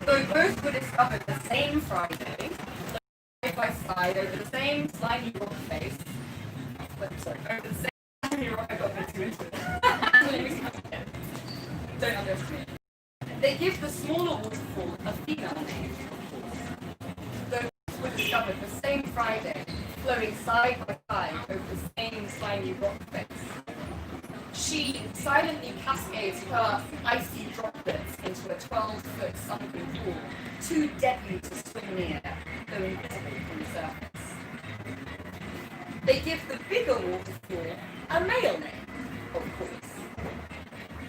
So both were discovered the same Friday, side by side over the same slimy rock face. Sorry, over the same slimy rock. I got too into it. Don't underestimate. They give the smaller waterfall a female name. Those were discovered the same Friday, flowing side by side over the same slimy rock face. She silently cascades her icy droplets into a 12-foot sunken pool, too deadly to swim near, though invisible from the surface. They give the bigger waterfall a male name, of course.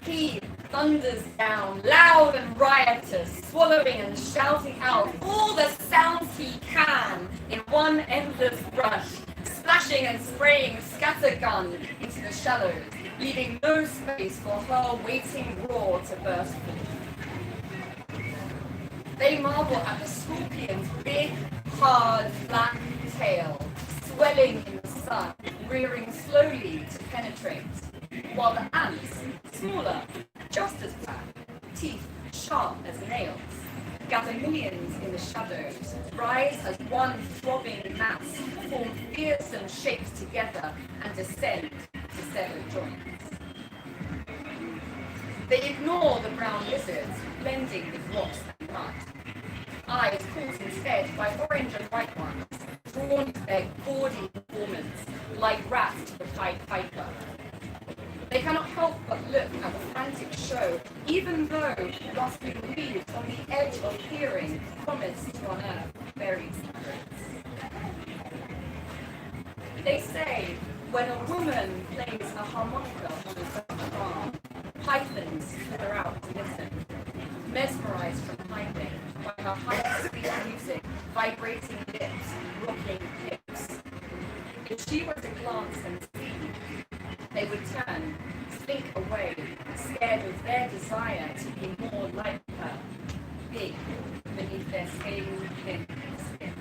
He thunders down, loud and riotous, swallowing and shouting out all the sounds he can in one endless rush, splashing and spraying scattergun into the shallows, leaving no space for her waiting roar to burst forth. They marvel at the scorpion's big, hard, black tail, swelling in the sun, rearing slowly to penetrate, while the ants, smaller, just as black, teeth sharp as nails, gather millions in the shadows, rise as one throbbing mass, form fearsome shapes together, and descend to severed joints. They ignore the brown lizards, blending with rocks and mud. Eyes caught instead by orange and white ones, drawn to their gaudy performance, like rats to the Pied Piper. They cannot help but look at the frantic show, even though rustling leaves on the edge of hearing promise to unearth buried secrets. They say when a woman plays a harmonica on a farm, pythons slither out to listen, mesmerized from piping by her high-speed music, vibrating lips, rocking hips. If she were to glance and see, they would turn, slink away, scared of their desire to be more like her, big beneath their scaly thin skin.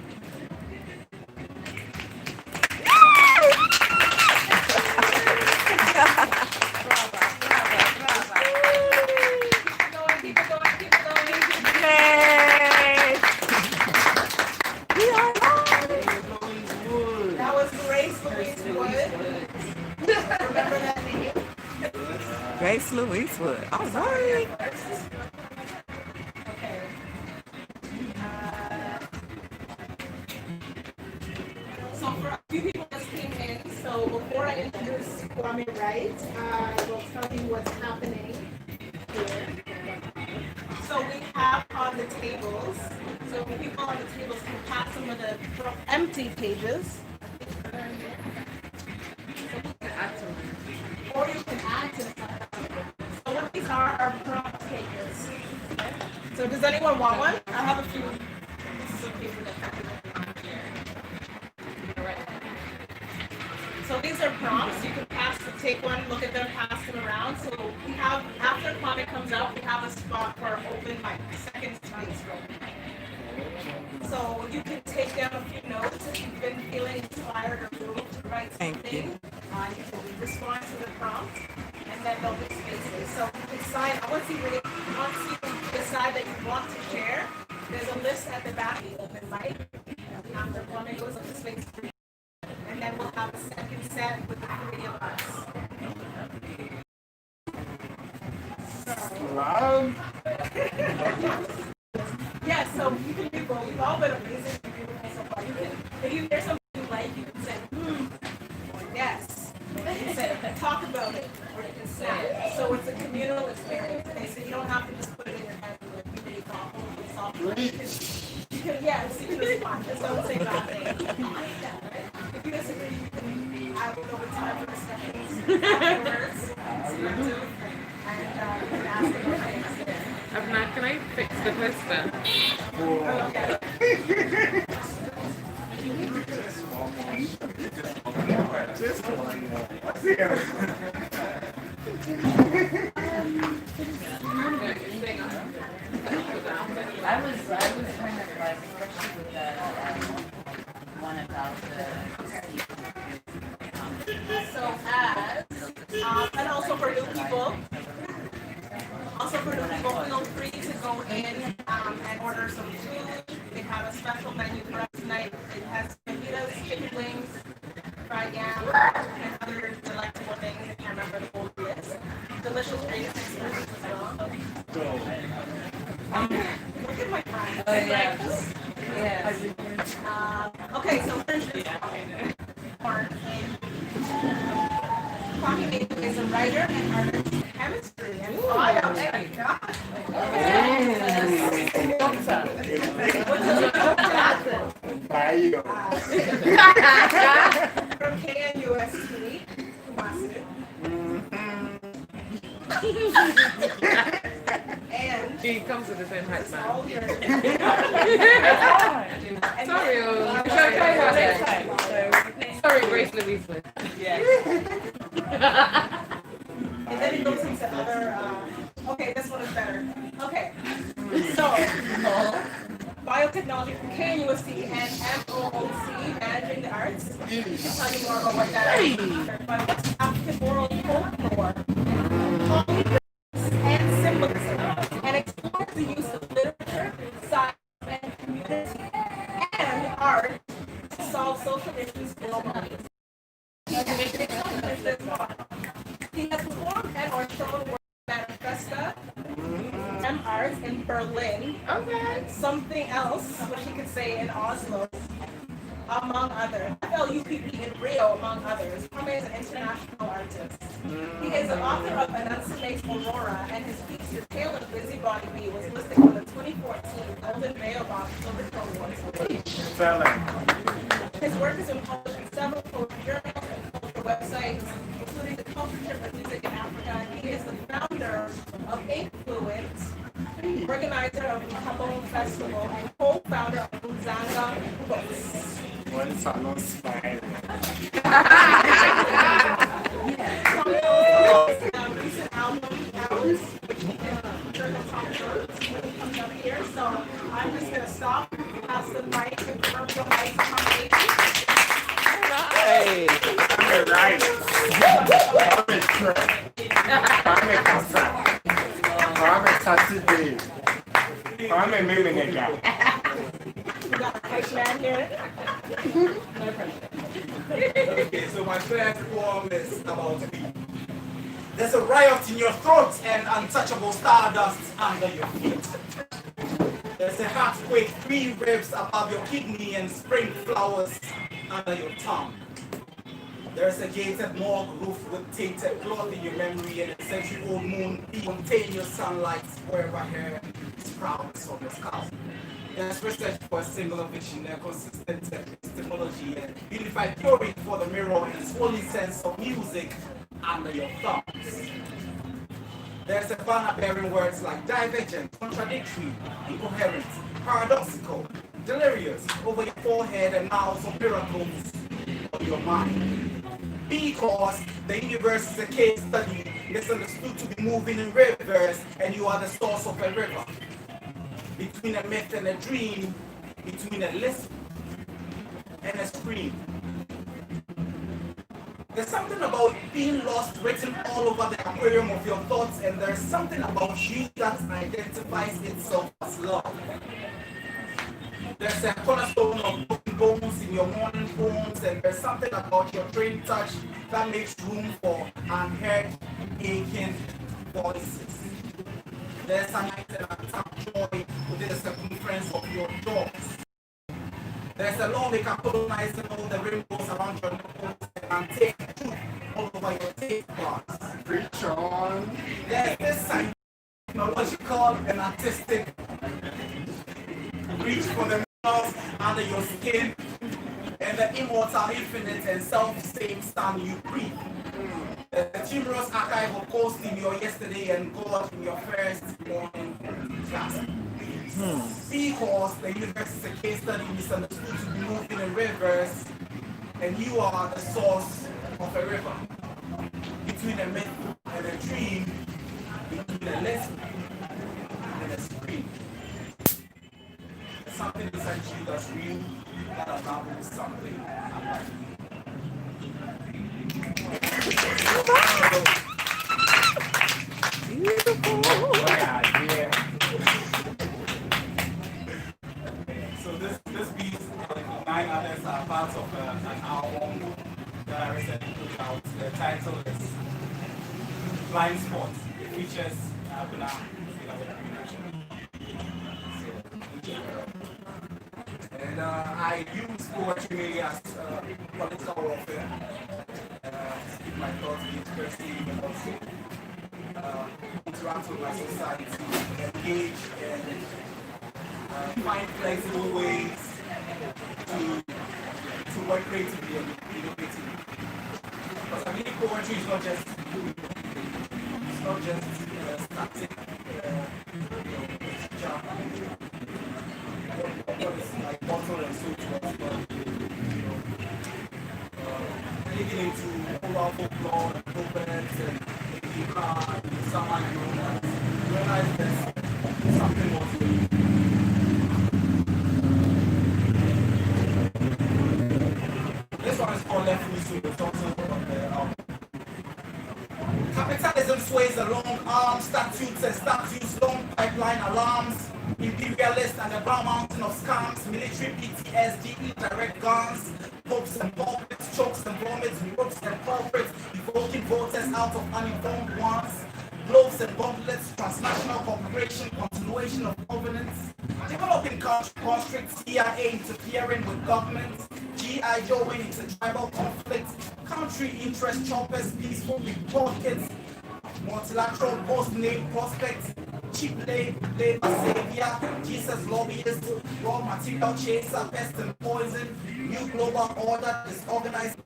Grace Louise Wood. All right. Okay. So for a few people just came in, so before I introduce Kwame Wright, I will tell you what's happening here. So we have on the tables, so people on the tables can pass some of the empty pages. Or you can add to them. So what these are prompt pages. So does anyone want one? I have a few pieces of paper that So these are prompts. You can take one, look at them, pass them around. So we have, after Kwame comes out, we have a spot for open mic, second space for open mic. So you can take down a few notes if you've been feeling inspired or moved to write something. You can respond to the prompt, and then there'll be spaces. So you decide, once you decide that you want to share, there's a list at the back of the open mic. After Kwame goes up to space 3, and then we'll have a second set with the 3 of us. Yeah, so you can do both. We've all been amazing so far. You can, if you hear something you like, you can say, yes. You can say, talk about it, or you can say, so it's a communal experience. Okay, so you don't have to just put it in your head and like, be really thoughtful. You can, yeah, so you can respond. Just don't say bad things. If you disagree, you can add a little bit of time for discussions afterwards. And you can ask them things there. Abena, can I fix the poster? I was kind of like, especially with the one about the so as and also for new people, feel free to go in and Look at my friends. Oh, yeah. Yes. Okay, so there's this part. Kwame Madu is a writer and artist in chemistry and bio. Oh my God. Bio. From KNUST, Kumasi. And He comes with the same height, man. all your Sorry, sorry, Grace Louise. and then it goes into other okay, this one is better. Okay. So biotechnology from KNUST and MOOC, Managing the Arts. You can tell you more about what that is. But what's African oral folklore? And symbolism, and explores the use of literature, science, and community, and art to solve social issues globally. He has performed and or shown work at Manifesta, M Arts in Berlin, something else, which he could say in Oslo, among others. FLUPP in Rio, among others. Kwame is an international artist. He is the author of Enunciate Aurora, and his piece, The Tale of Busybody Bee, was listed for the 2014 Golden Mailbox Celebratory Awards. His work has been published in several cultural journals and cultural websites, including the Culture Trip of Music in Africa. He is the founder of Influence, organizer of the Kabul Festival, and co-founder of Uzanga Books. One salon smile. Recent album, Hours, which he can turn the top shirts when he comes up here. So I'm just going to stop, pass the mic, and commercial mic to my lady. Hey, I'm right. I'm Saturday. I'm a millionaire. We got a white man here. Okay, so my first poem is about me. There's a riot in your throat and untouchable stardust under your feet. There's a heartquake, 3 ribs above your kidney and spring flowers under your tongue. There's a gated morgue roof with tainted cloth in your memory and a century-old moon spontaneous sunlight wherever hair sprouts on your scalp. There's research for a singular vision, a consistent epistemology, and unified theory for the mirror and swollen sense of music under your thumbs. There's a banner bearing words like divergent, contradictory, incoherent, paradoxical, delirious over your forehead and now some miracles on your mind. Because the universe is a case study, misunderstood to be moving in reverse, and you are the source of a river. Between a myth and a dream, between a lisp and a scream. There's something about being lost written all over the aquarium of your thoughts, and there's something about you that identifies itself as love. There's a cornerstone of broken bones in your morning bones, and there's something about your trained touch that makes room for unheard, aching voices. There's an item and tap joy within the circumference of your jaws. There's a law maker colonizing all the rainbows around your nipples and take truth all over your taste buds. Preach on. There's this technological and artistic reach for the minerals under your skin and the immortal, infinite, and self-same sun you breathe. The timorous archive of ghost in your yesterday and God in your first morning class. Because the universe is a case study misunderstood to be moving in reverse, and you are the source of a river. Between a myth and a dream, between a lesson and a scream. There's something inside you that's real, that has now been something alive. Beautiful. Yeah. So this piece, 9 others are part of an album that I recently put out. The title is Blind Spot. It features Abena. And I use poetry mainly as political warfare. To keep my thoughts interesting and also interact with my society, engage and find flexible ways to work creatively and innovatively. Because I believe poetry is not just static, like bottle and so forth, digging into oral folklore and proverbs and making someone realize there's something more to it. This one is called Left Whistle. It's also capitalism sways along arms, statutes and statues, long pipeline alarms, imperialists and the brown mountain of scams, military PTSD, indirect guns, popes and pulpits, chokes and vomits, ropes and culprits, evoking voters out of uninformed ones, globes and bomblets, transnational cooperation, continuation of covenants, developing country constricts, CIA interfering with governments, G.I. Joeing into tribal conflict, country interest choppers, peaceful pickpockets, multilateral post-name prospects, cheap labor savior, Jesus lobbyists, raw material chaser, pest and poison, new global order, disorganized.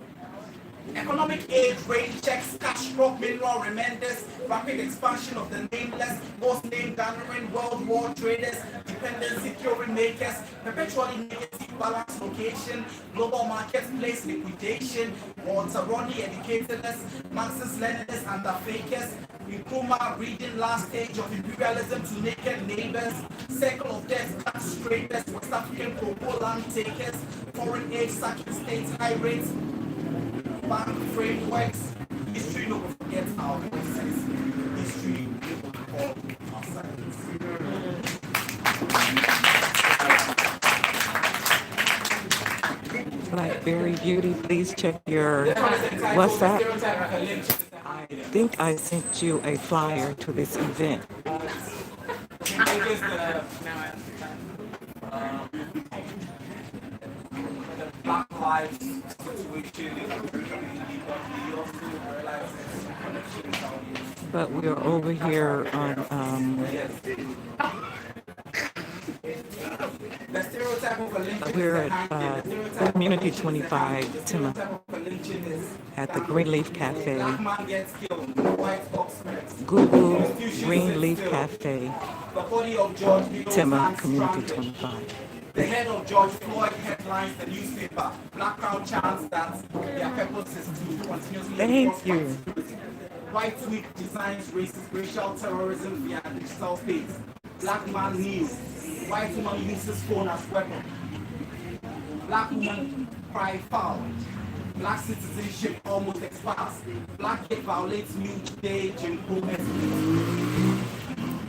Economic aid, rain checks, cash crop, mineral remenders, rapid expansion of the nameless, post-name gathering, world war traders, dependency curing makers, perpetually negative balance location, global marketplace liquidation, Walter-Ronnie educators, Marxist Leninists and the fakers, Nkrumah reading last stage of imperialism to naked neighbors, circle of death, tax traders, West African pro land takers, foreign aid sacking states, high rates, bank frameworks, history no go forget our voices, history no go call our silence. Blackberry Beauty, please check your WhatsApp. I think I sent you a flyer to this event. Black lives situation in the community, but we also realize there's some connections out here. But we're over here on The stereotype of a lynching we're is a at hanging. Community 25 Tema Stereotype of a lynching is at the Greenleaf Cafe. black man gets killed, white Oxford. Google Greenleaf Cafe, The body of George Floyd Tema, hangs Community stranded. 25. The head of George Floyd headlines the newspaper. Black crowd chants that their purpose is to continuously Thank enforce you. white supremacy. White Week designs racist racial terrorism via digital space. Black man kneels. White woman uses phone as weapon. Black woman cry foul. Black citizenship almost expires. Black kid violates New Day Jim Crow ethnicity.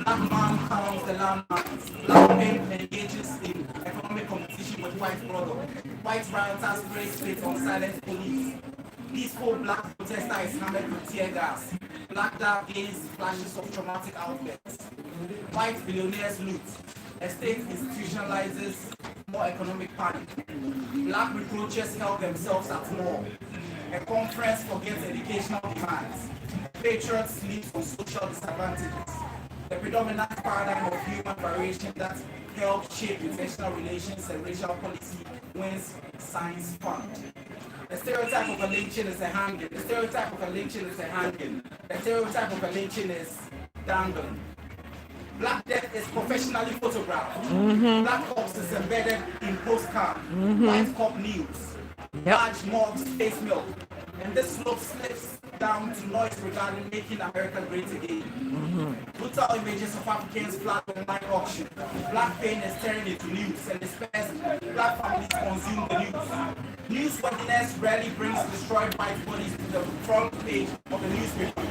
Black man counts the landmines. Black men engages in economic competition with white brother. White rioters spray spit on silent police. Peaceful black protester is hammered with tear gas. Black dark gaze flashes of traumatic outfits. White billionaires loot. Estate institutionalizes more economic panic. Black recruiters help themselves at more. A conference forgets educational demands. Patriots live on social disadvantages. The predominant paradigm of human variation that helped shape international relations and racial policy wins science fund. The stereotype of a lynching is a hanging. The stereotype of a lynching is a hanging. The stereotype of a lynching is dangling. Black death is professionally photographed. Black corpse is embedded in postcard. White cop news. Large mobs, face milk. And this slope slips down to noise regarding making America great again. Brutal images of Africans flat online auction. Black pain is turning into news and despairs black families consume the news. Newsworthiness rarely brings destroyed white bodies to the front page of the newspaper.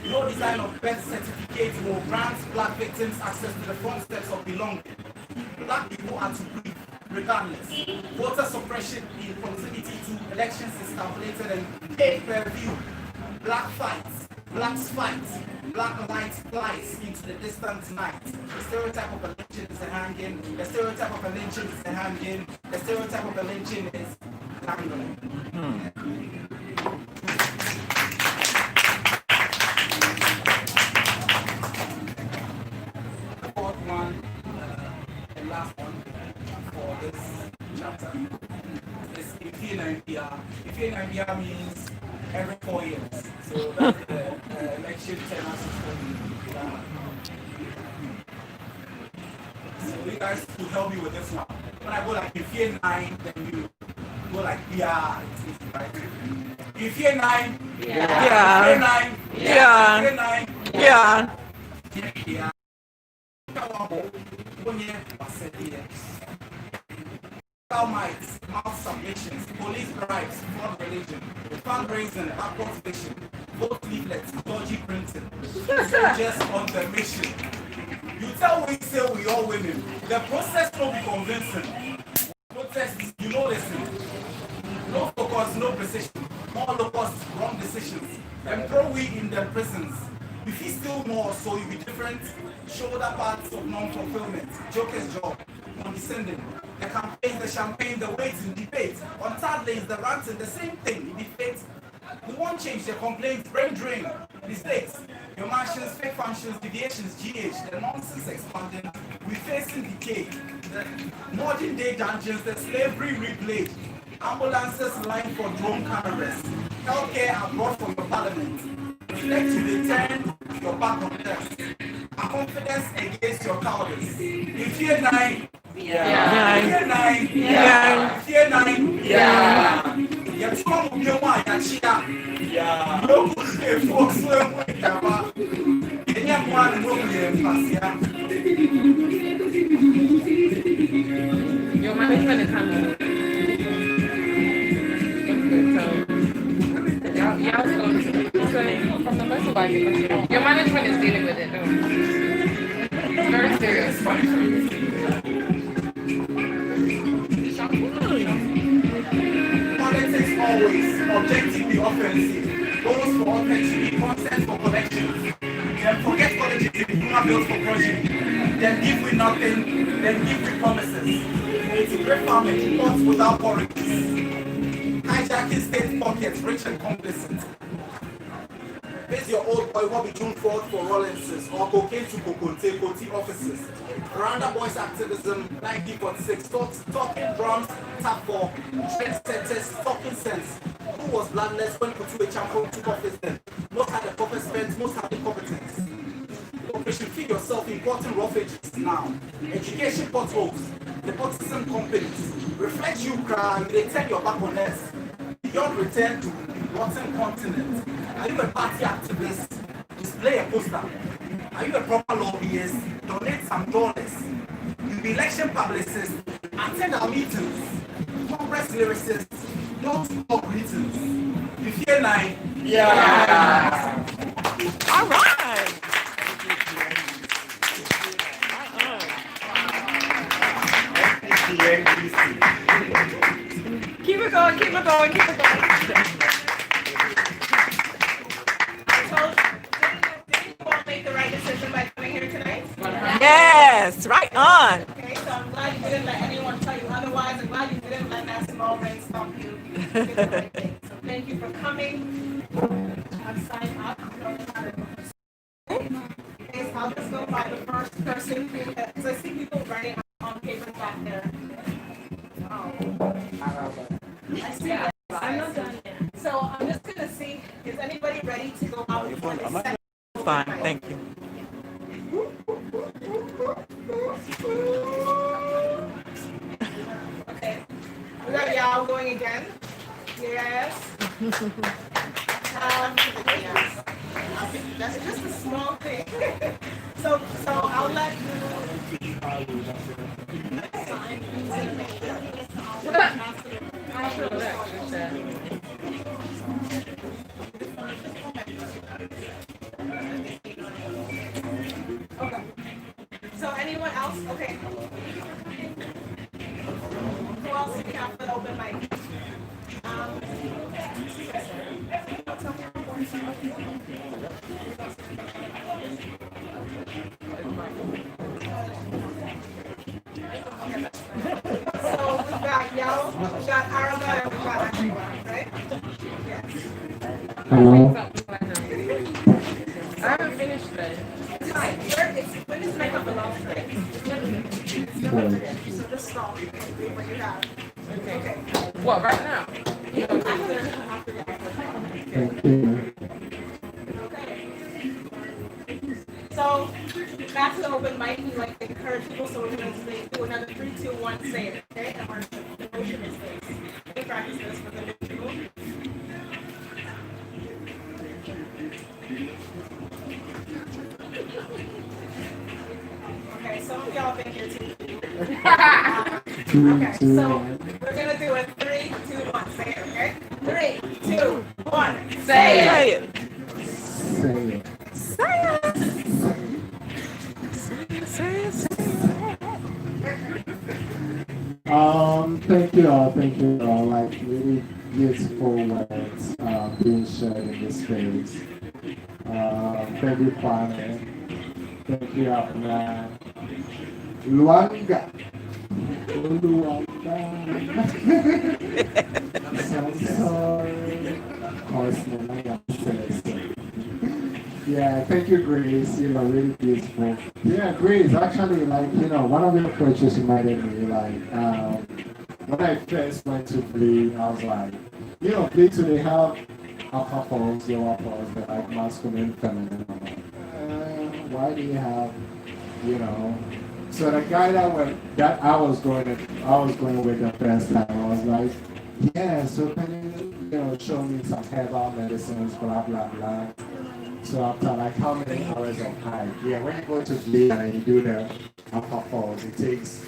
No design of birth certificates will grant black victims access to the front steps of belonging. Black people are to breathe regardless. Voter suppression in proximity to elections is calculated and paid per view. Black fights, blacks fight, black light flies into the distant night. The stereotype of a lynching is a hanging. hanging. The stereotype of a lynching is a hanging. The stereotype of a lynching is dangling. The fourth one, the last one for this chapter is Ifeanyimbia means every 4 years. So that's the election Tema system. So you guys could help me with this one. When I go like Ifeanyi, then you go like yeah, it's easy, right? Ifeanyi, Yeah. Yeah. Yeah. yeah. Mites, mouth submissions, police bribes, fraud religion, fundraising, backward vision, vote leaflets, dodgy printing. Just on the mission. You tell we say we all women. The process will be convincing. Protest, you know listen. No focus, no precision. More locus, wrong decisions. Them throw we in the prisons. If you still more, so you be different. Shoulder parts of non-fulfillment. Joker's job. Condescending. The campaigns, the champagne, the weights in debate. On third lanes, the ranting, the same thing. In debate. We won't change the complaints, brain drain, mistakes, your mansions, fake functions, deviations, GH, the nonsense expanding, we facing decay, the modern day dungeons, the slavery replayed, ambulances line for drone cameras, healthcare abroad for your parliament, reflect to return your back on death, a confidence against your cowardice. If fear nine, fear nine, fear nine, yeah, come with your wife, and she no good for swim with Java. Any one will be a Your management is handling it. Yeah, so from the most of your management is dealing with it. It's very serious. Politics always objectively offensive. Goals for offensive, consent for collections. Then forget colleges if you not built for project. Then give with nothing, then give with promises. Integrate farming, imports without foreigns. Hijacking state pockets, rich and complacent. Face your old boy what be June 4th for Rollins's or cocaine to Kokote, Koti offices. Rwanda boys activism, 1946, talking drums, tap for, trendsetters, talking sense. Who was bloodless when Kutu a champion took office then? Most had the proper spent, most had the competence. Operation Feed Yourself, important roughages now. Education potholes, nepotism companies. Reflect you crime, they turn your back on us. Beyond return to rotten continent. Are you a party activist? Display a poster. Are you a proper lobbyist? Donate some dollars. You be election publicist. Attend our meetings. Congress lyricists. Don't talk greetings. You fear nine? Yeah. All right. Keep it going, keep it going, keep it going. Did you all make the right decision by coming here tonight? Yes, right on. Okay, so I'm glad you didn't let anyone tell you otherwise. I'm glad you didn't let that small rain stop you. You did the right thing. So thank you for coming. I'm signing up. Okay, so I'll just go by the first person who, because I see people writing on paper back there. Oh. I see. I'm not done yet. So I'm just gonna see, is anybody ready to go out for the second? Fine, thank you. Okay. We got y'all going again. Yes. Yes. That's just a small thing. so I'll let you sign. Okay. So anyone else? Okay. Who else do we have for the open mic? We got Arabella and we got Angela, right? Yes. Hello. I haven't finished that. It's fine. When this makeup belongs, right? So just stop. What you have. Okay. What, right now? Thank you. Okay. So that's the open mic. We like to encourage people, so we're going to do another 3, 2, 1, say it. Okay? And we're the motion is this. We practice this for the new people. Okay, some of y'all been here too. Okay, so we're gonna do it 3, 2, 1. Say it, okay? 3, 2, 1. Say it. Say it. Thank you all. Like really beautiful words being shared in this space. Thank you, Kwame. Thank you, Abena. Luanga. So sorry. Yeah, thank you, Grace. You know, really beautiful. Yeah, Grace, actually, like, you know, one of your coaches reminded me, like, when I first went to Play, I was like, you know, Play today have upper forms, lower forms, they're like masculine, feminine. I'm like, why do you have, you know? So the guy that I was going with the first time, I was like, yeah, so can you know, show me some herbal medicines, blah, blah, blah. So after like how many hours of hike? Yeah, when you go to Play and you do the upper falls, it takes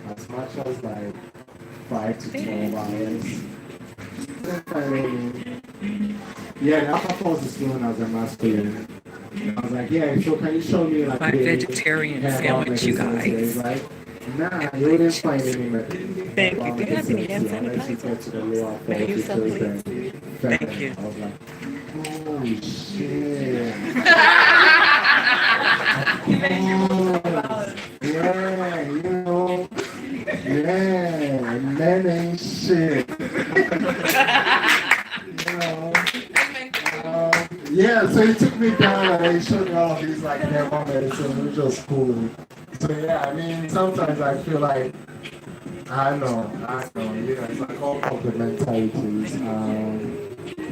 as much as like 5 to 12 hours. Yeah, the upper falls is known as a masculine. I was like, yeah, so can you show me like My vegetarian sandwich, you guys. Like, nah, you wouldn't find any medicine. Thank you. Do you have any hand sanitizer? Can you sell, please? Thank you. I was like, oh shit. Yeah, you know, yeah, men ain't shit. You know, yeah, so he took me down and he showed me all of these like herbal medicine, which was cool. So yeah, I mean, sometimes I feel like, I know, you know, it's like all complementarities.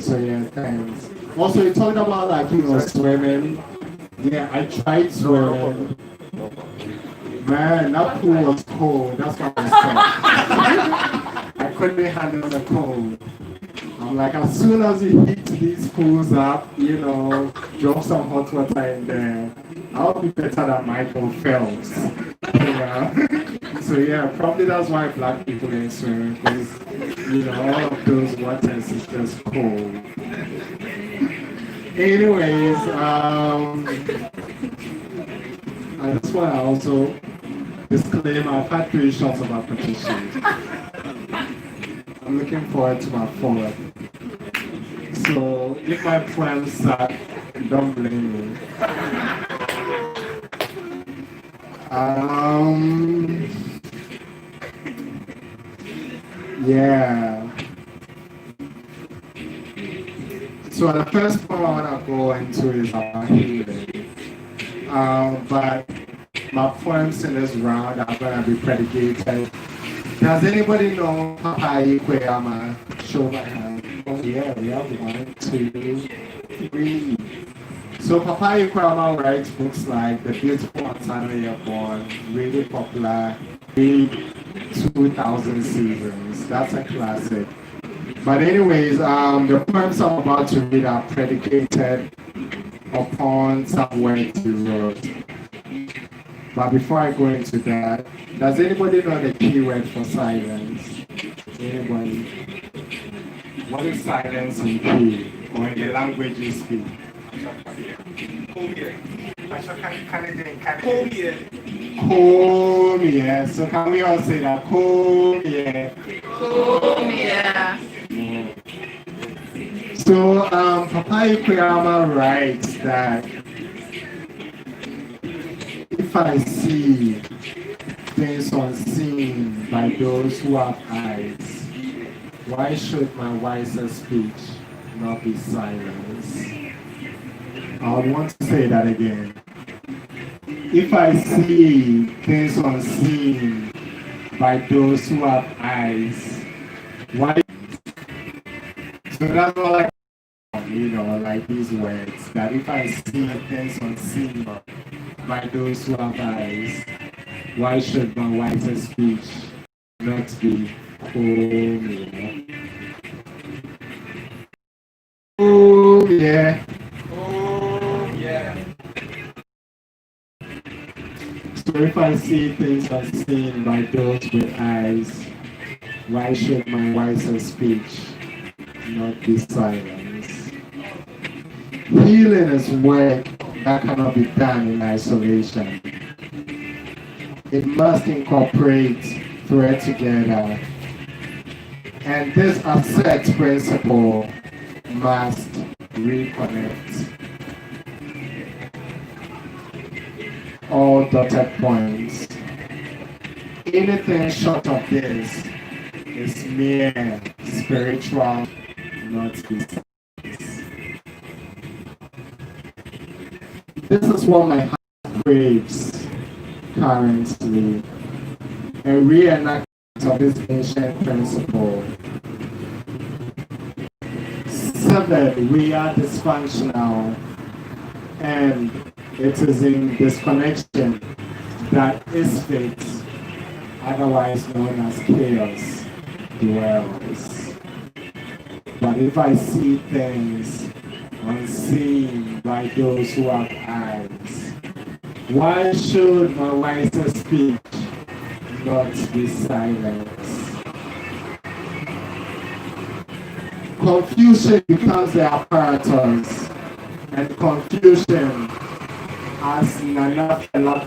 So yeah, thanks. Also, you talked about like, you know, swimming. Yeah, I tried swimming. Man, that pool was cold. That's what I said. I couldn't handle the cold. I'm like, as soon as you heat these pools up, you know, drop some hot water in there, I'll be better than Michael Phelps. Yeah. So yeah, probably that's why black people ain't swimming, because, you know, all of those waters is just cold. Anyways, I just want to also disclaim I've had 3 shots of application. I'm looking forward to my forward. So if my plans suck, don't blame me. Yeah. So the first one I want to go into is about healing. But my poems in this round are going to be predicated. Does anybody know Papa Ikweyama? Show my hand. Oh yeah, we have 1, 2, 3. So Papa Ikweyama writes books like The Beautiful Montana You're Born, really popular, big 2,000 seasons. That's a classic. But anyways, the poems I'm about to read are predicated upon some words he wrote. But before I go into that, does anybody know the keyword for silence? Anybody? What is silence in P, or in the language you speak? Home, yeah. So can we all say that? Home, yeah. Home, yeah. So Papa Ikweyama writes that if I see things unseen by those who have eyes, Why should my wiser speech not be silenced? I want to say that again. If I see things unseen by those who have eyes, why? So that's all I, like these words, that if I see things unseen by those who have eyes, why should my wiser speech not be home? Oh yeah. Oh, yeah. So if I see things unseen by those with eyes, why should my wiser speech not be silenced? Healing is work that cannot be done in isolation. It must incorporate thread together. And this asset principle must reconnect. All dotted points. Anything short of this is mere spiritual, not business. This is what my heart craves currently. A reenactment of this ancient principle. 7, we are dysfunctional, and it is in disconnection that is fate, otherwise known as chaos, dwells. But if I see things unseen by those who have eyes, why should my wiser speech not be silenced? Confusion becomes the apparatus, and confusion as Nana Fela.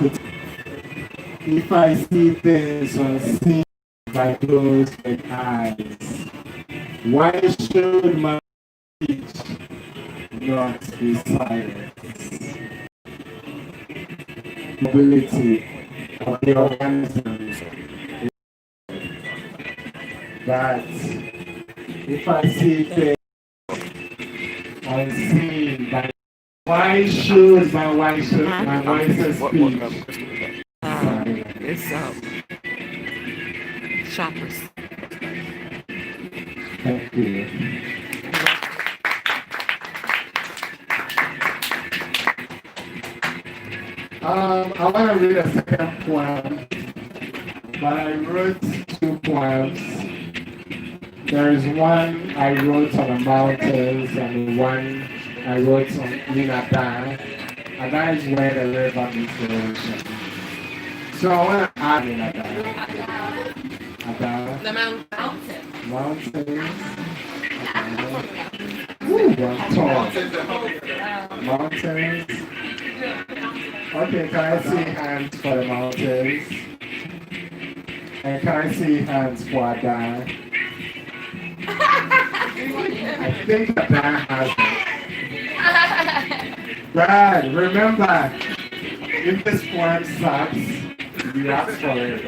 If I see things unseen by those with eyes, why should my speech not be silenced? Mobility of the organisms. That if I see things unseen by, why should my wiser speech? It's shoppers. Thank you. I want to read a second poem, but I wrote 2 poems. There is one I wrote on the mountains and one I wrote on Ada. Ada is where the river meets the ocean. So I want to add in Ada. The mountain. Mountains. Ooh, I'm tall. Mountains. Okay, can I see hands for the mountains? And can I see hands for Ada? I think Ada has it. Brad, remember, if this poem sucks, you ask for it.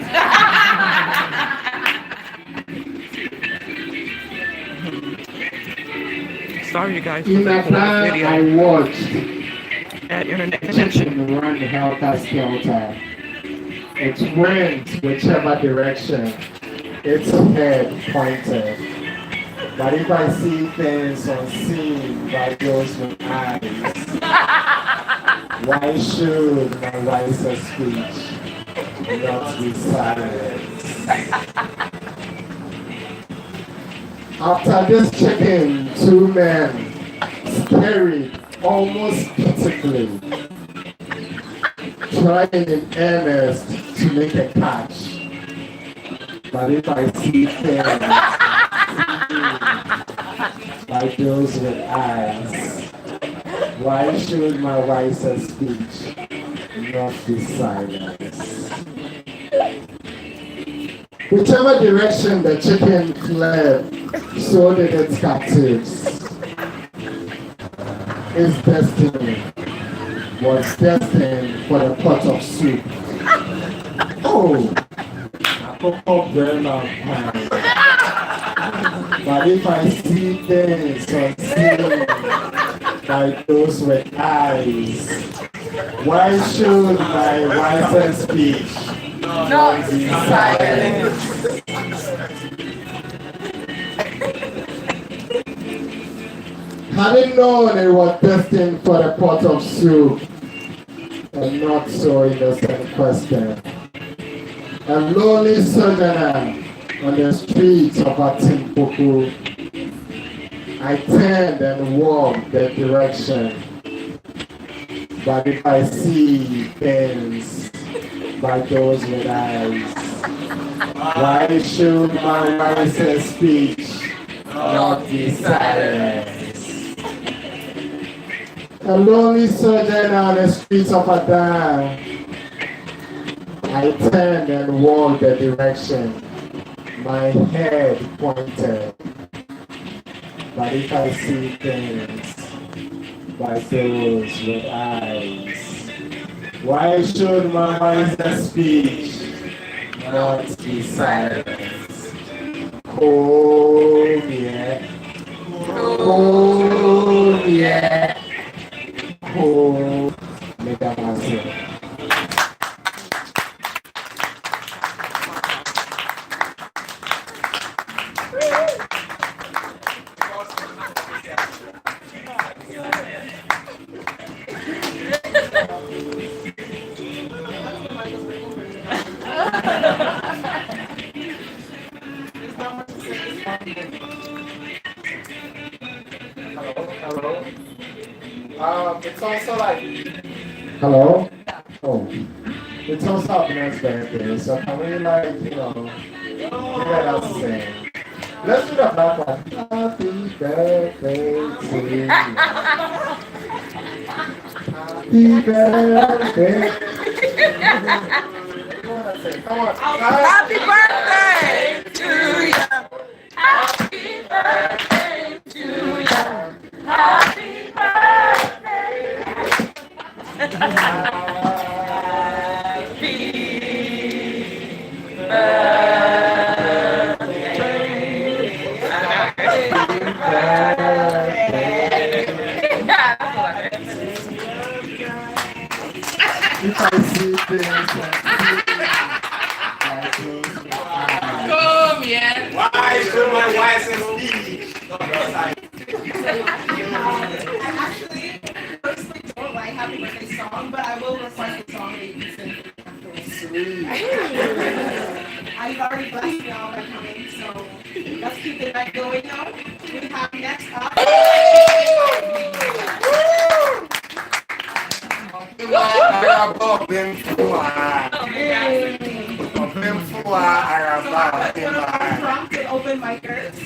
Sorry, you guys. In Ada, I watched At internet chicken run helter skelter. It went whichever direction its head pointed. But if I see things unseen by those with eyes, why should my wiser speech not be silenced? After this chicken, 2 men scurried almost pitifully, trying in earnest to make a catch. But if I see things by those with eyes, why should my wiser speech not be silenced? Whichever direction the chicken fled, so did its captives. Its destiny was destined for the pot of soup. Oh, I could very long time. But if I see things unseen by those with eyes, why should my wisest speech not be silent? Having known it was destined for the pot of soup, and not so innocent question. A lonely sojourner on the streets of Atimpoku, I turned and walked the direction. But if I see things by those with eyes, why should my wisest speech not be silent? A lonely sojourner on the streets of Abena, I turned and walked the direction, my head pointed. But if I see things by those with eyes, why should my wisest speech not be silent? Oh yeah, oh yeah, oh, make that myself. It's also like, hello? Oh, it's also Abena's birthday, so can we like, let us sing. Let's do the black one. Happy birthday to you. Happy birthday. Come on. Happy birthday to you. Happy birthday to you. Happy birthday. Happy If I see things Come, yeah. Why should my wisest speech not be silent? I actually personally don't like Happy Birthday song, but I will request a song that you can sing afterwards. I've already blessed you all by coming, so let's keep the night going now. We have next up. Prompted open micers.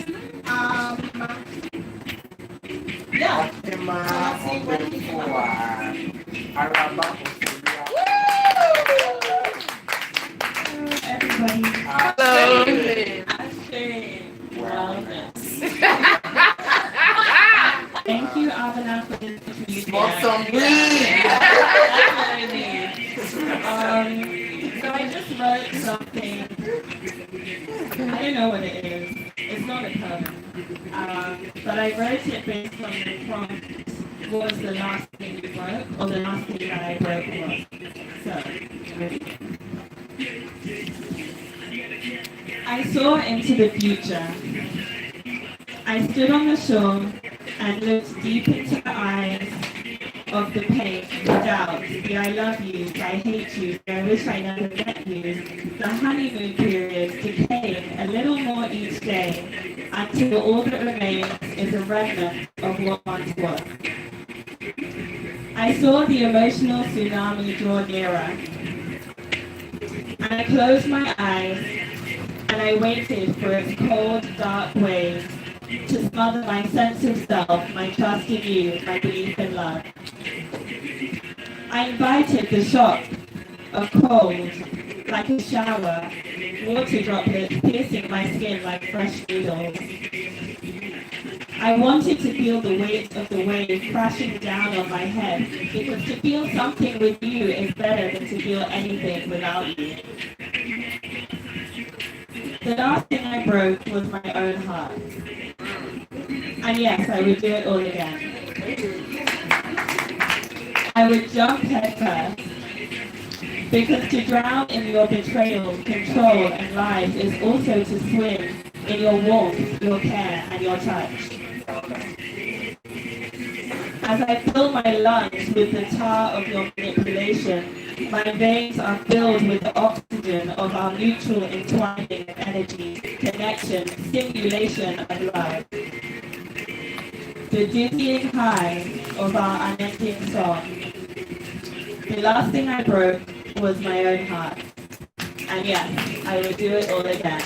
Yeah. Let's see what he's everybody. Hello. Thank you, Abena, for this opportunity. Want some So I just wrote something. I don't know what it is. It's not a poem. But I wrote it based on the prompt. What was the last thing you wrote? Or the last thing that I wrote was. So, ready? I saw into the future. I stood on the shore and looked deep into the eyes of the pain, the doubt, the I love yous, I hate you, I wish I never met you, the honeymoon periods decaying a little more each day until all that remains is a remnant of what once was. I saw the emotional tsunami draw nearer, and I closed my eyes and I waited for its cold, dark waves to smother my sense of self, my trust in you, my belief in love. I invited the shock of cold, like a shower, water droplets piercing my skin like fresh needles. I wanted to feel the weight of the wave crashing down on my head, because to feel something with you is better than to feel anything without you. The last thing I broke was my own heart. And yes, I would do it all again. I would jump headfirst. Because to drown in your betrayal, control, and lies is also to swim in your warmth, your care, and your touch. As I fill my lungs with the tar of your manipulation, my veins are filled with the oxygen of our mutual entwining of energy, connection, stimulation of love. The dizzying high of our unending song. The last thing I broke was my own heart. And yes, I would do it all again.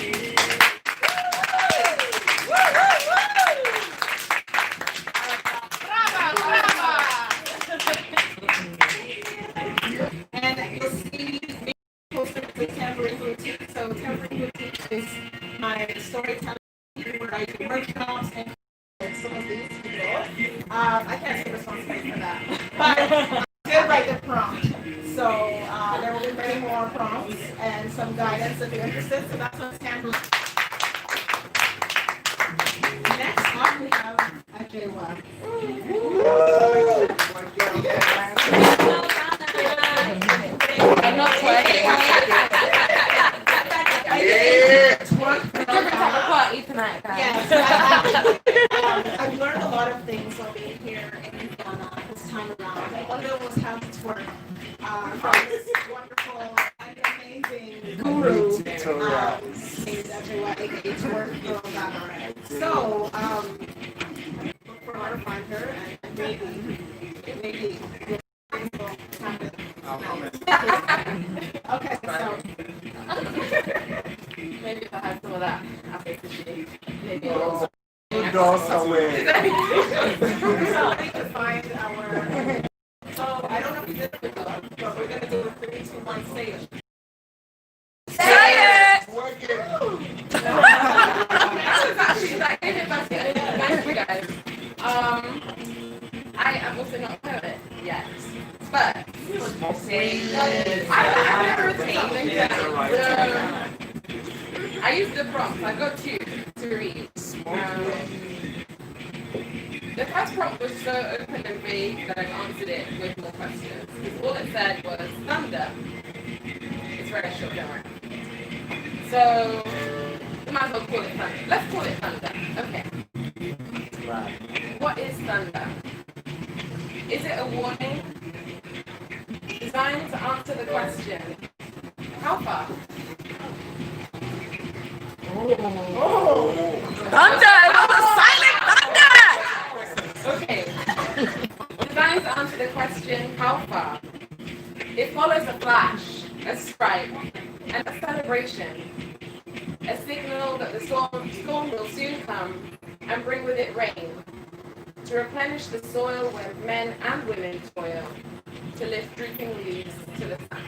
And you'll see me posted the Tambourine Boutique. So Tambourine Boutique is my storytelling where I do workshops and some of these people. I can't take responsibility for that. But I did write the prompt. So there will be many more prompts and some guidance if you're interested. So that's what's Tambourine. Next up we have Abena. I'm not playing. Party tonight, guys. Yes, I've learned a lot of things while being here in Ghana this time around. One of them was how to twerk from this wonderful and amazing guru named Abena, aka Twerk Girl Ghana. So, look for her to find her and maybe happen. Okay, so. Maybe if I had some of that, I think maybe Go somewhere. So I need to find our. So I don't know if we did it before, but we're gonna do a 3, 2, 1 stage. Say it! Work it. I was actually like, thank you guys. I am also not a poet yet, but I've never taken that. I used the prompts. I got 2 to read. The first prompt was so open and vague that I answered it with more questions. Because all it said was thunder. It's very short, don't worry. So we might as well call it thunder. Let's call it thunder. Okay. Right. What is thunder? Is it a warning? Designed to answer the question, how far? Thunder! It was a silent thunder! Okay. Designed to answer the question, how far? It follows a flash, a stripe, and a celebration. A signal that the storm will soon come and bring with it rain. To replenish the soil where men and women toil. To lift drooping leaves to the sun.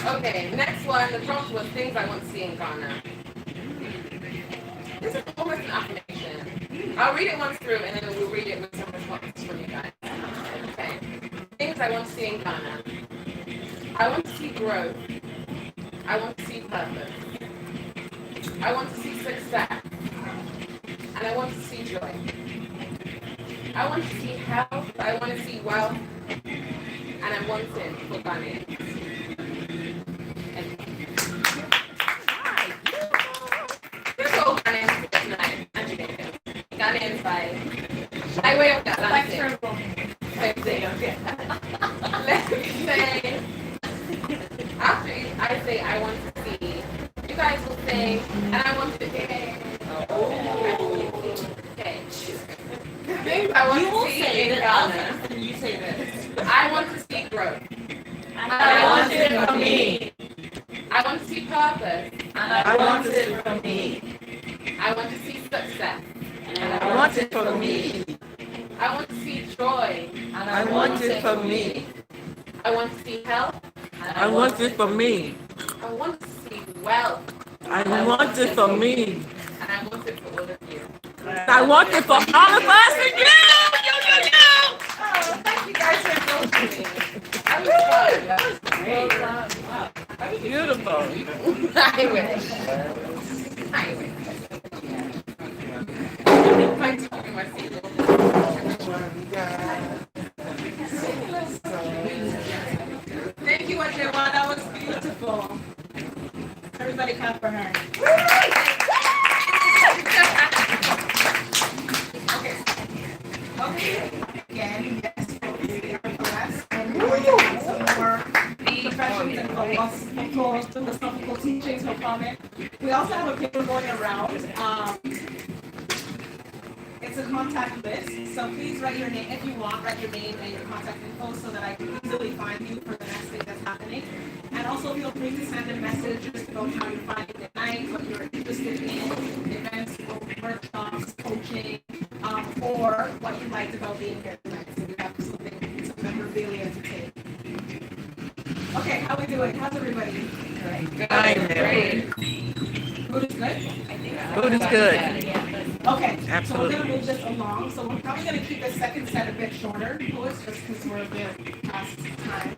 Okay, next one, the prompt was things I want to see in Ghana. This is almost an affirmation. I'll read it once through and then we'll read it with some responses from you guys. Okay, things I want to see in Ghana. I want to see growth. I want to see purpose. I want to see success. And I want to see joy. I want to see health. I want to see wealth. And I want it for Ghanaians. Here's all Ghanaians tonight. And Jamaicans. Ghanaians by way of the Atlantic. Let's say, after I say I want to see, you guys will say, and I want to see. Okay. Things I want to see in Ghana. You say this. I want to see growth. I want it from me. I want to see purpose. I want it from me. I want to see success. I want it from me. I want to see joy. I want it from me. I want to see health. I want it for me. I want to see wealth. I want it for me. And I want it for all of you. I want it for all of us and you. Oh, thank you guys for joining me. That was fun. That was great. Wow. Beautiful. I wish. I wish. My tongue must be a little Thank you, Ajewa. That was beautiful. Everybody clap for her. Okay. Again, yes, we are blessed. And we're going to have some more professions and philosophical teachings for comment. We also have a paper going around. It's a contact list, so please write your name, if you want, write your name and your contact info so that I can easily find you for the next thing that's happening. And also feel free to send a message just about how you're finding the night, what you're interested in, events, workshops, coaching, or what you liked about being here tonight. So we have something, some memorabilia to take. Okay, how we doing? How's everybody? Great. Food is good? Food is good. Okay, Absolutely. so we're gonna move this along. So we're probably gonna keep the second set a bit shorter, Louis, just because we're a bit past time.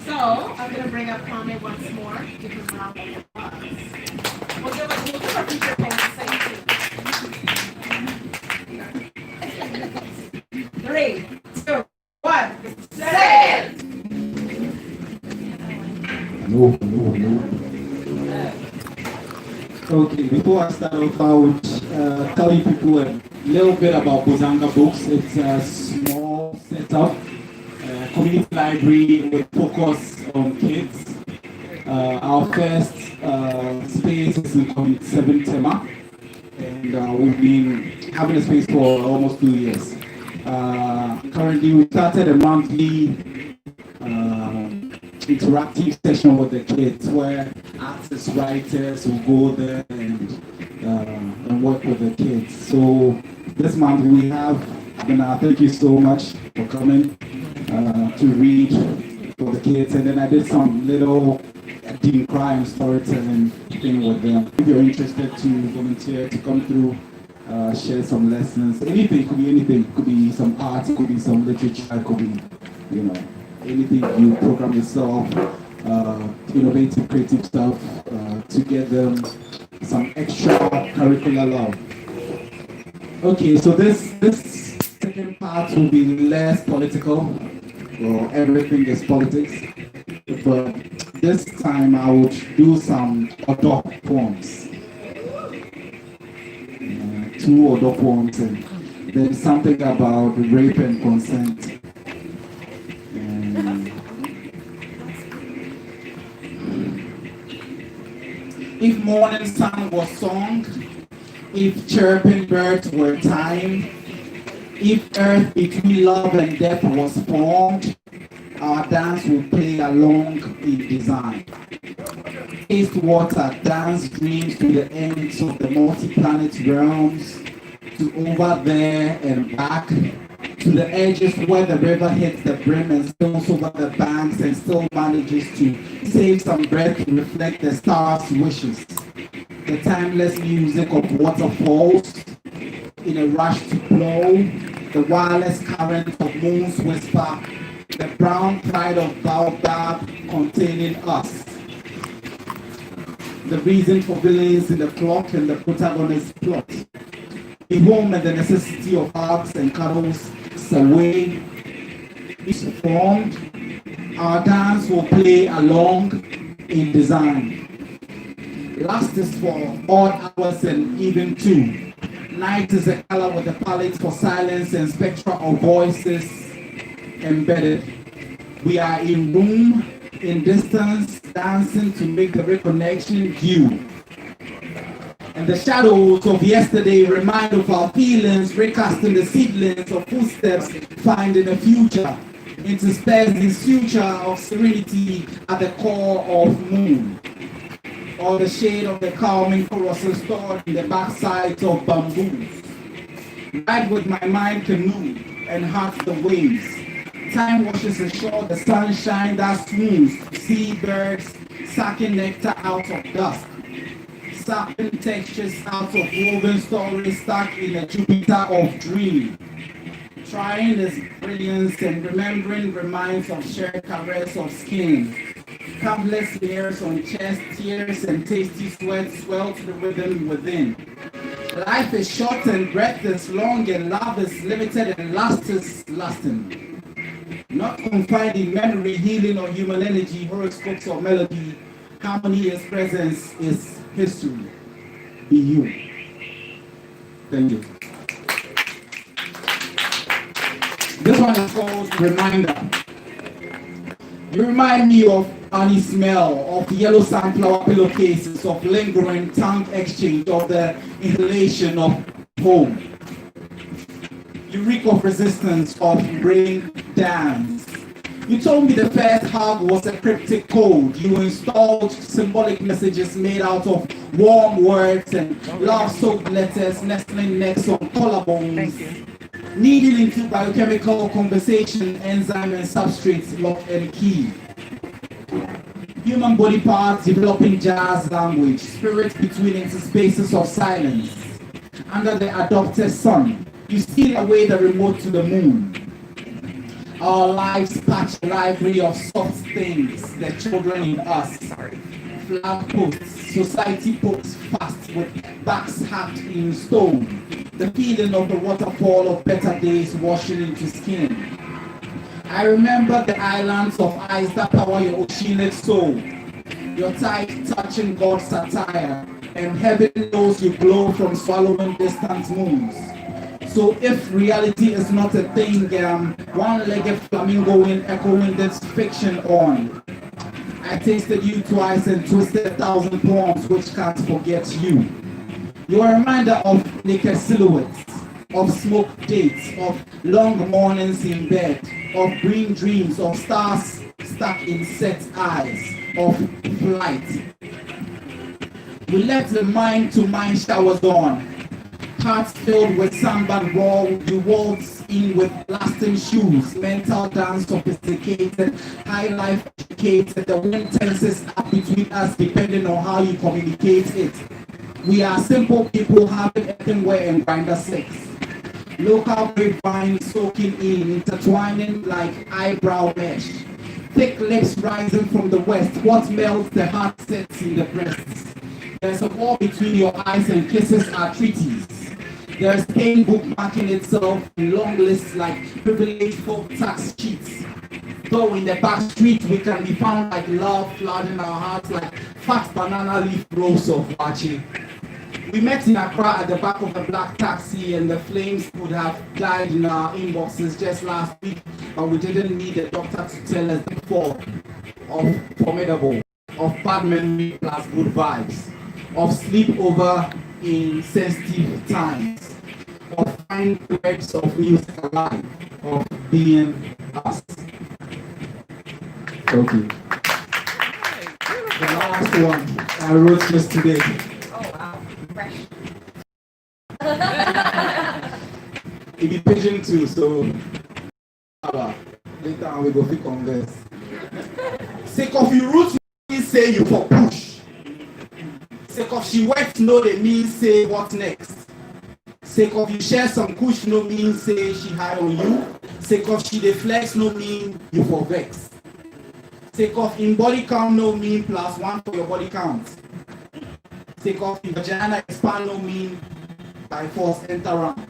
So I'm gonna bring up Kwame once more. Give him a round of applause. We'll give our future post the same too. 3, 2, 1. Say it! No. Okay, before I start off, I would tell you people a little bit about Bozanga Books. It's a small setup, community library with focus on kids. Our first space is in 7 Tema, and we've been having a space for almost 2 years. Currently, we started a monthly interactive session with the kids where artists, writers will go there and work with the kids. So this month we have Abena. Thank you so much for coming to read for the kids. And then I did some little deep crime storytelling thing with them. If you're interested to volunteer to come through, share some lessons, anything, could be anything, could be some art, could be some literature, could be, you know, anything you program yourself, innovative, creative stuff, to get them some extra curricular love. Okay, so this second part will be less political, well, everything is politics, but this time I would do some adult poems. 2 adult poems, and then something about rape and consent. If morning sun was song, if chirping birds were time, if earth between love and death was formed, our dance would play along in design. Taste water, dance dreams to the ends of the multi-planet realms, to over there and back, to the edges where the river hits the brim and spills over the banks and still manages to save some breath to reflect the stars' wishes. The timeless music of waterfalls in a rush to blow, the wireless current of moon's whisper, the brown pride of baobab containing us. The reason for villains in the clock and the protagonist's plot. The home and the necessity of hugs and cuddles away is formed. Our dance will play along in design. Last is for odd hours and even 2. Night is a color with a palette for silence and spectra of voices embedded. We are in room, in distance, dancing to make the reconnection due. And the shadows of yesterday remind of our feelings, recasting the seedlings of footsteps, finding a future, interspersed this future of serenity at the core of moon. Or the shade of the calming chorus stored in the backsides of bamboos. Ride with my mind canoe and heart the waves. Time washes ashore the sunshine that swoons, seabirds sucking nectar out of dust. Sapping textures out of woven stories stuck in a Jupiter of dream. Trying its brilliance and remembering reminds of shared caress of skin. Countless layers on chest, tears and tasty sweat swell to the rhythm within. Life is short and breath is long and love is limited and lust is lasting. Not confined in memory, healing or human energy, horoscopes or melody, harmony is presence is history. Be you. Thank you. This one is called Reminder. You remind me of honey smell, of yellow sunflower pillowcases, of lingering tongue exchange, of the inhalation of home. You reek of resistance, of brain dance. You told me the first hug was a cryptic code. You installed symbolic messages made out of warm words and love-soaked letters, nestling necks on collarbones. Needing into biochemical conversation, enzyme and substrates, lock and key. Human body parts developing jazz language, spirits between interspaces of silence. Under the adopted sun, you steal away the remote to the moon. Our lives patch a library of soft things, the children in us. Flag posts, society pokes fast with backs hacked in stone. The feeling of the waterfall of better days washing into skin. I remember the islands of ice that power your oceanic soul. Your tight touching God's satire, and heaven knows you glow from swallowing distant moons. So if reality is not a thing, one-legged flamingo echoing this fiction on. I tasted you twice and twisted 1,000 poems which can't forget you. You're a reminder of naked silhouettes, of smoked dates, of long mornings in bed, of green dreams, of stars stuck in set eyes, of flight. We let the mind-to-mind showers on, hearts filled with sandbag raw, you waltz in with lasting shoes, mental dance sophisticated, high life educated, the wind tenses up between us depending on how you communicate it. We are simple people having earthenware and grinder sex. Local grapevine soaking in, intertwining like eyebrow mesh. Thick lips rising from the west, what melts the heart sets in the breasts. There's a wall between your eyes and kisses are treaties. There's pain bookmarking itself in long lists like privileged folk tax cheats. Though in the back street we can be found like love flooding our hearts like fat banana leaf rolls of wachi. We met in Accra at the back of a black taxi and the flames could have died in our inboxes just last week, but we didn't need a doctor to tell us the fall of formidable, of bad memory plus good vibes, of sleepover in sensitive times, of fine threads of music alive, of being us. Okay. The last one I wrote yesterday. Oh wow, fresh. It be pigeon too, so later on we go fit converse. Sake of you roots mean say you for push. Sake of she wet no they mean say what next. Sake of you share some kush no mean say she high on you. Sake of she dey flex no mean you for vex. Sake of in body count no mean +1 for your body count. Sake of in vagina expand no mean by force enter round.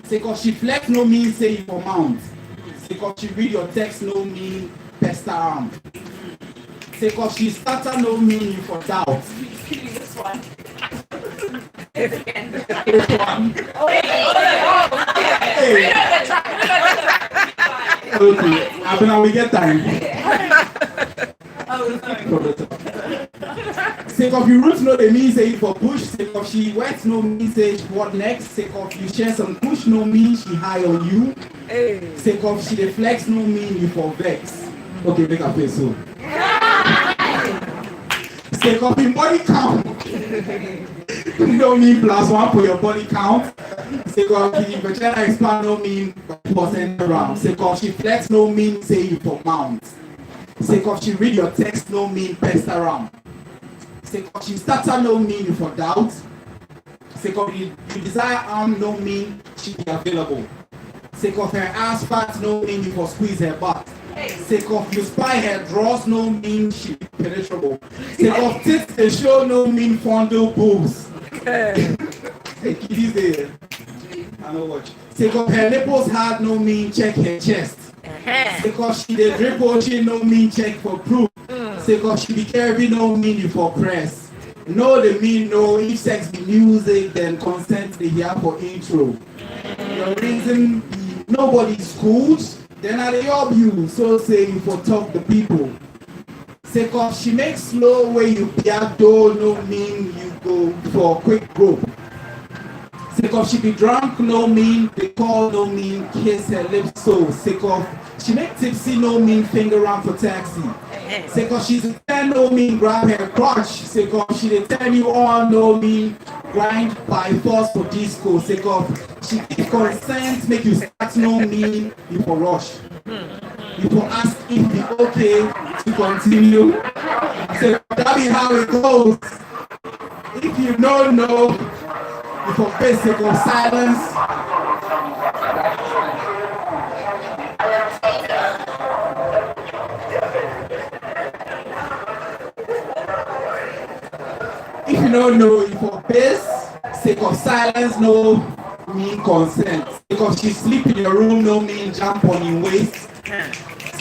Sake of she flex no mean say you for mount. Sake of she read your text no mean pester arm. Sake of she stutter no mean you for doubt. This one. This one. Hey. Okay, Abena, we get time. Sake of you roots no they mean say you for push. Sake of she wet no mean say what next. Sake of you share some push no mean she high on you. Hey. Sake of she dey flex no mean you for vex. Okay, make a face so. Sake of in body count no mean +1 for your body count. Sake of the vagina expand no mean percent around. Sake of she flex no mean say you for mount. Sake of she read your text no mean pest around. Sake of she stutter no mean you for doubt. Sake of you desire arm no mean she be available. Sake of her ass fat no mean you for squeeze her butt. Sake of you spy her draws no mean she penetrable. Sake of tits they show no mean fondle boobs. Hey, kiddies there. I know what. Sake of her nipples hard no mean check her chest. Sake of she the dribble she no mean check for proof. Sake of she be carry no mean you for press. No they mean no, if sex be music then consent they here for intro. The reason nobody schools, then I they help you, so say you for talk the people. Sake of she makes slow way you piano no mean you go for quick group. Sake of she be drunk no mean they call no mean kiss her lips so. Sake of she make tipsy no mean finger round for taxi. Sake of she's a 10 no mean grab her crotch. Sake of she they tell you all no mean grind by force for disco. Sake of she give consent make you start no mean you for rush. You for ask if it's okay to continue. So that be how it goes. If you don't know, you for basic of silence. If you don't know, you for base, sake of silence, no mean consent. Sake of she sleep in your room, no mean jump on your waist.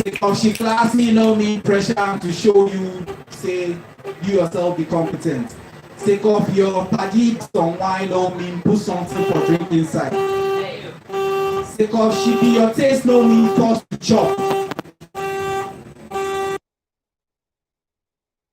Sake of she class me, no mean pressure to show you, say, you yourself be competent. Sake of your paddy some wine, no mean put something for drink inside. Sake of she be your taste, no mean forced to chop.